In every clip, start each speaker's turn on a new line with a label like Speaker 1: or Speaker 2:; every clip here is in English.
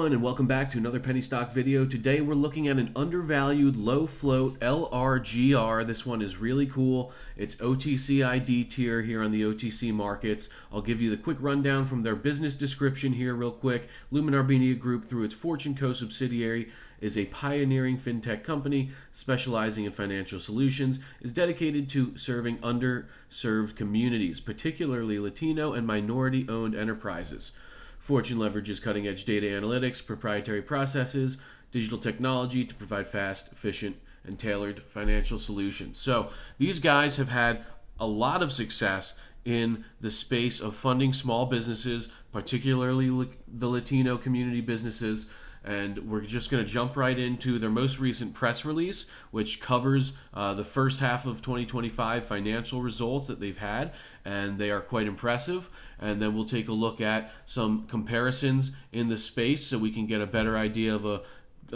Speaker 1: everyone, and welcome back to another penny stock video. Today we're looking at an undervalued low float LRGR. This one is really cool. It's OTCID tier here on the OTC markets. I'll give you the quick rundown from their business description here real quick. Luminar Media Group, through its Fortune Co subsidiary, is a pioneering fintech company specializing in financial solutions, is dedicated to serving underserved communities, particularly Latino and minority-owned enterprises. Fortune leverages cutting-edge data analytics, proprietary processes, digital technology to provide fast, efficient, and tailored financial solutions. So these guys have had a lot of success in the space of funding small businesses, particularly the Latino community businesses. And we're just going to jump right into their most recent press release, which covers the first half of 2025 financial results that they've had, and they are quite impressive. And then we'll take a look at some comparisons in the space so we can get a better idea of a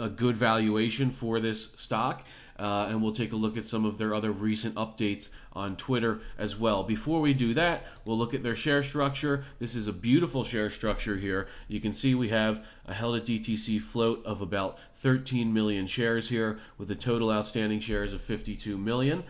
Speaker 1: good valuation for this stock. And we'll take a look at some of their other recent updates on Twitter as well. Before we do that, we'll look at their share structure. This is a beautiful share structure here. You can see we have a held at DTC float of about 13 million shares here, with a total outstanding shares of 52 million.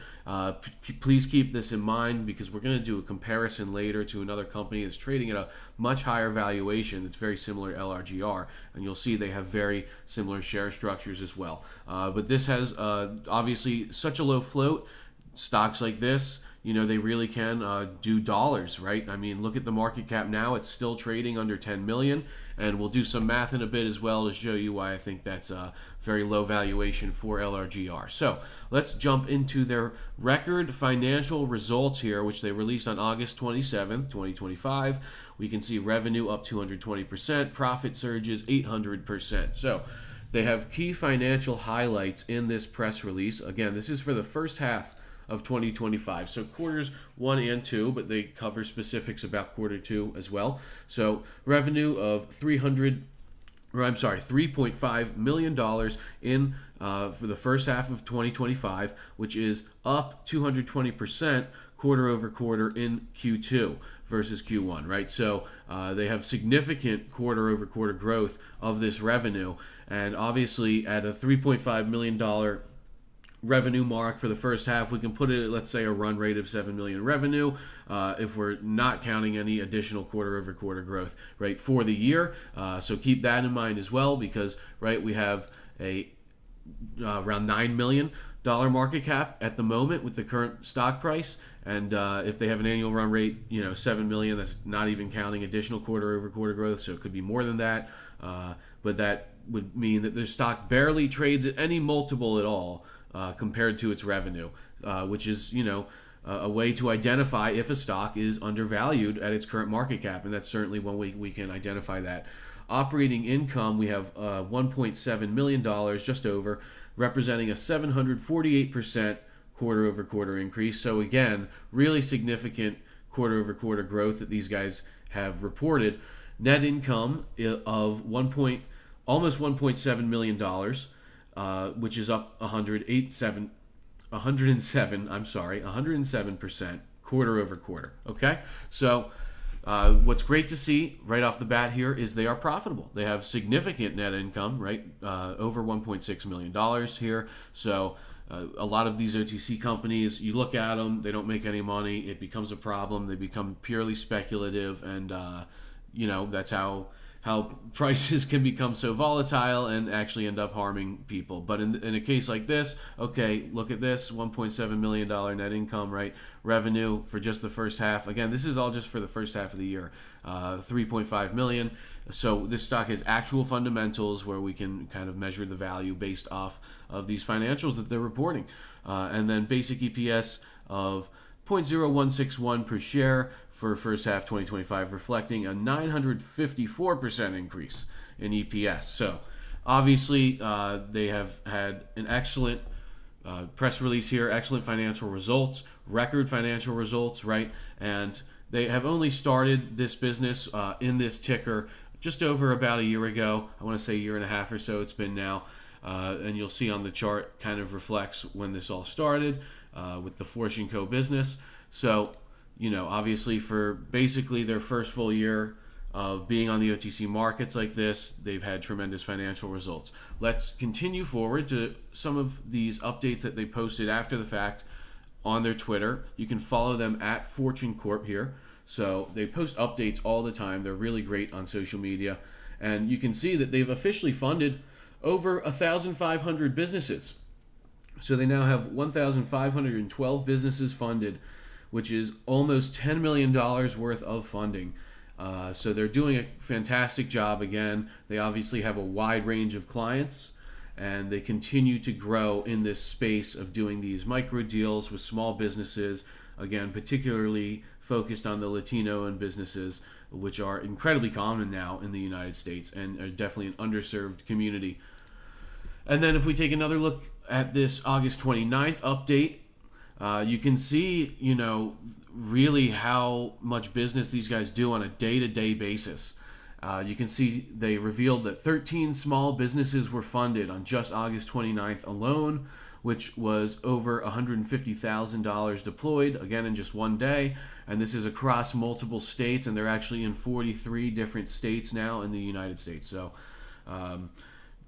Speaker 1: Please keep this in mind, because we're going to do a comparison later to another company that's trading at a much higher valuation that's very similar to LRGR, and you'll see they have very similar share structures as well. But this has obviously such a low float. Stocks like this, you know, they really can do dollars, right? I mean, look at the market cap now. It's still trading under 10 million, and we'll do some math in a bit as well to show you why I think that's a very low valuation for LRGR. So let's jump into their record financial results here, which they released on August 27th, 2025. We can see revenue up 220%, profit surges 800%. So they have key financial highlights in this press release. Again, this is for the first half of 2025, so quarters 1 and 2, but they cover specifics about quarter 2 as well. So revenue of $3.5 million in for the first half of 2025, which is up 220% quarter over quarter in Q2 versus Q1, right? So they have significant quarter over quarter growth of this revenue, and obviously at a $3.5 million revenue mark for the first half, we can put it at, let's say, a run rate of 7 million revenue, if we're not counting any additional quarter over quarter growth, right, for the year. So keep that in mind as well, because, right, we have a around $9 million market cap at the moment with the current stock price, and if they have an annual run rate, 7 million, that's not even counting additional quarter over quarter growth, so it could be more than that. But that would mean that their stock barely trades at any multiple at all compared to its revenue, which is, a way to identify if a stock is undervalued at its current market cap, and that's certainly one way we can identify that. Operating income, we have $1.7 million, just over, representing a 748% quarter over quarter increase. So again, really significant quarter over quarter growth that these guys have reported. Net income of almost $1.7 million, which is up 107% quarter over quarter. Okay, so what's great to see right off the bat here is they are profitable. They have significant net income, right? Over $1.6 million here. So a lot of these OTC companies, you look at them, they don't make any money. It becomes a problem. They become purely speculative, and that's how prices can become so volatile and actually end up harming people. But in a case like this, okay, look at this, $1.7 million net income, right? Revenue for just the first half. Again, this is all just for the first half of the year, $3.5 million. So this stock has actual fundamentals where we can kind of measure the value based off of these financials that they're reporting. And then basic EPS of 0.0161 per share for first half 2025, reflecting a 954% increase in EPS. So obviously they have had an excellent press release here, excellent financial results, record financial results, right? And they have only started this business in this ticker just over about a year ago. I want to say a year and a half or so it's been now. And you'll see on the chart kind of reflects when this all started with the Fortune Co business. So, obviously for basically their first full year of being on the OTC markets like this. They've had tremendous financial results. Let's continue forward to some of these updates that they posted after the fact on their Twitter. You can follow them at Fortune Corp here. So they post updates all the time. They're really great on social media. And you can see that they've officially funded over 1,500 businesses. So they now have 1,512 businesses funded, which is almost $10 million worth of funding. So they're doing a fantastic job. Again, they obviously have a wide range of clients, and they continue to grow in this space of doing these micro deals with small businesses, again, particularly focused on the Latino and businesses, which are incredibly common now in the United States and are definitely an underserved community. And then if we take another look at this August 29th update, you can see, really how much business these guys do on a day-to-day basis. You can see they revealed that 13 small businesses were funded on just August 29th alone, which was over $150,000 deployed, again, in just one day. And this is across multiple states, and they're actually in 43 different states now in the United States. So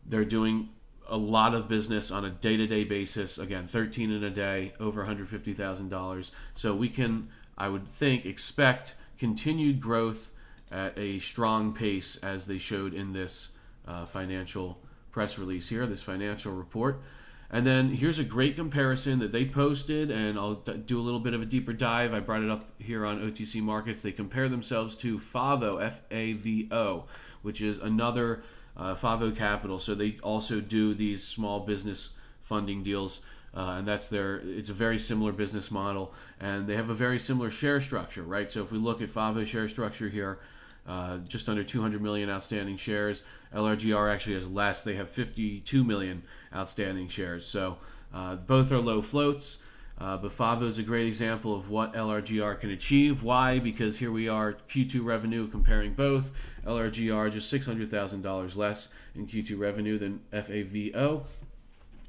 Speaker 1: they're doing a lot of business on a day-to-day basis. Again, 13 in a day, over $150,000. So we can, I would think, expect continued growth at a strong pace as they showed in this financial press release here, this financial report. And then here's a great comparison that they posted, and I'll do a little bit of a deeper dive. I brought it up here on OTC Markets. They compare themselves to Favo, F-A-V-O, which is another Favo Capital. So they also do these small business funding deals, and it's a very similar business model, and they have a very similar share structure, right? So if we look at Favo share structure here, just under 200 million outstanding shares. LRGR actually has less. They have 52 million outstanding shares. So both are low floats, but Favo is a great example of what LRGR can achieve. Why? Because here we are, Q2 revenue comparing both. LRGR just $600,000 less in Q2 revenue than FAVO.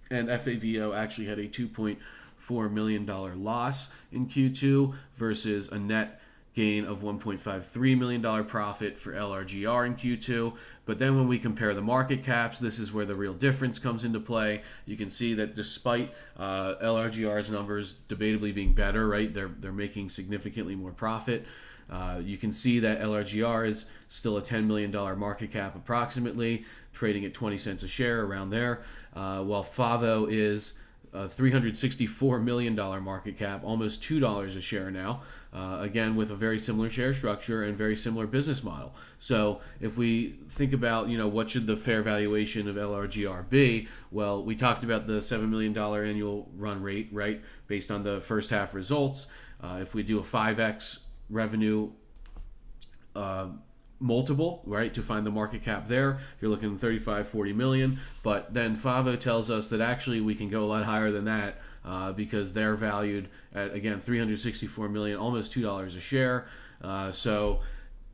Speaker 1: And FAVO actually had a $2.4 million loss in Q2 versus a net gain of $1.53 million profit for LRGR in Q2. But then when we compare the market caps, this is where the real difference comes into play. You can see that despite LRGR's numbers debatably being better, right, they're making significantly more profit. You can see that LRGR is still a $10 million market cap approximately, trading at 20 cents a share around there, while Favo is a $364 million market cap, almost $2 a share now, again with a very similar share structure and very similar business model. So if we think about, what should the fair valuation of LRGR be? Well, we talked about the $7 million annual run rate, right, based on the first half results. If we do a 5x revenue multiple, right, to find the market cap there, you're looking at 35-40 million. But then Favo tells us that actually we can go a lot higher than that because they're valued at, again, 364 million, almost $2 a share. So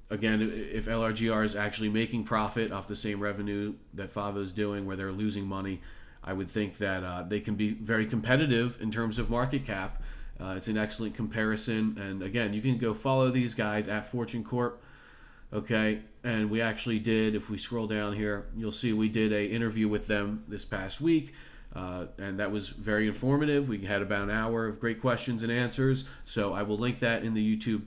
Speaker 1: again, if LRGR is actually making profit off the same revenue that Favo's doing, where they're losing money, I would think that they can be very competitive in terms of market cap. It's an excellent comparison, and again, you can go follow these guys at Fortune Corp. Okay, and we actually did, if we scroll down here, you'll see we did an interview with them this past week, and that was very informative. We had about an hour of great questions and answers, so I will link that in the YouTube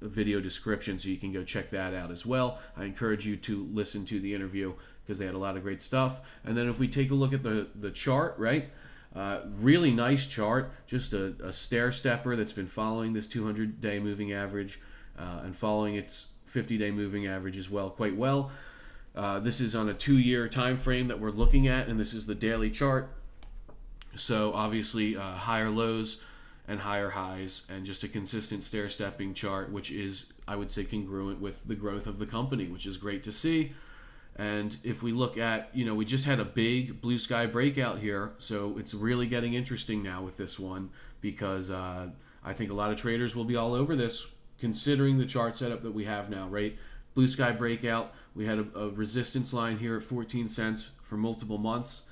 Speaker 1: video description so you can go check that out as well. I encourage you to listen to the interview because they had a lot of great stuff. And then if we take a look at the chart, right, really nice chart, just a stair stepper that's been following this 200-day moving average and following its 50-day moving average as well, quite well. This is on a 2-year time frame that we're looking at, and this is the daily chart. So obviously higher lows and higher highs, and just a consistent stair-stepping chart, which is, I would say, congruent with the growth of the company, which is great to see. And if we look at, we just had a big blue sky breakout here, so it's really getting interesting now with this one, because I think a lot of traders will be all over this, considering the chart setup that we have now, right? Blue sky breakout, we had a resistance line here at 14 cents for multiple months.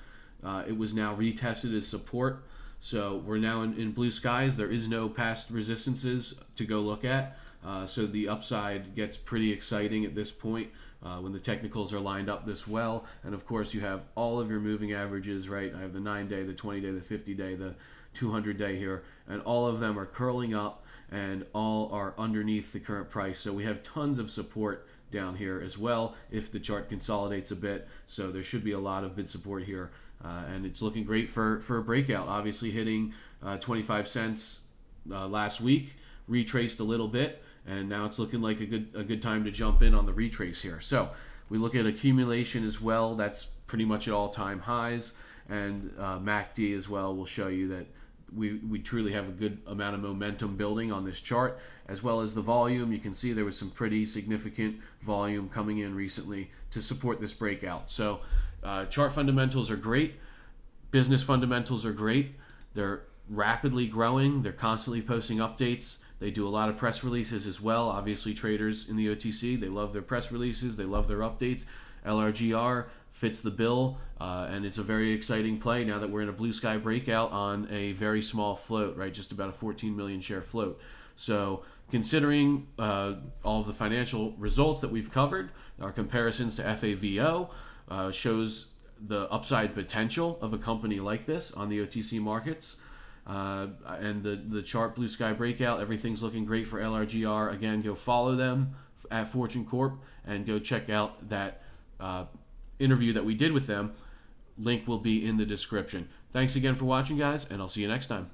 Speaker 1: It was now retested as support. So we're now in blue skies. There is no past resistances to go look at. So the upside gets pretty exciting at this point when the technicals are lined up this well. And of course, you have all of your moving averages, right? I have the 9-day, the 20-day, the 50-day, the 200-day here, and all of them are curling up and all are underneath the current price. So we have tons of support down here as well if the chart consolidates a bit. So there should be a lot of bid support here. And it's looking great for a breakout. Obviously hitting 25 cents last week, retraced a little bit, and now it's looking like a good time to jump in on the retrace here. So we look at accumulation as well. That's pretty much at all-time highs, and MACD as well will show you that we truly have a good amount of momentum building on this chart, as well as the volume. You can see there was some pretty significant volume coming in recently to support this breakout. So chart fundamentals are great. Business fundamentals are great. They're rapidly growing. They're constantly posting updates. They do a lot of press releases as well. Obviously, traders in the OTC, they love their press releases. They love their updates. LRGR fits the bill, and it's a very exciting play now that we're in a blue sky breakout on a very small float, right? Just about a 14 million share float. So considering all of the financial results that we've covered, our comparisons to FAVO shows the upside potential of a company like this on the OTC markets. And the chart blue sky breakout, everything's looking great for LRGR. Again, go follow them at Fortune Corp and go check out that interview that we did with them. Link will be in the description. Thanks again for watching, guys, and I'll see you next time.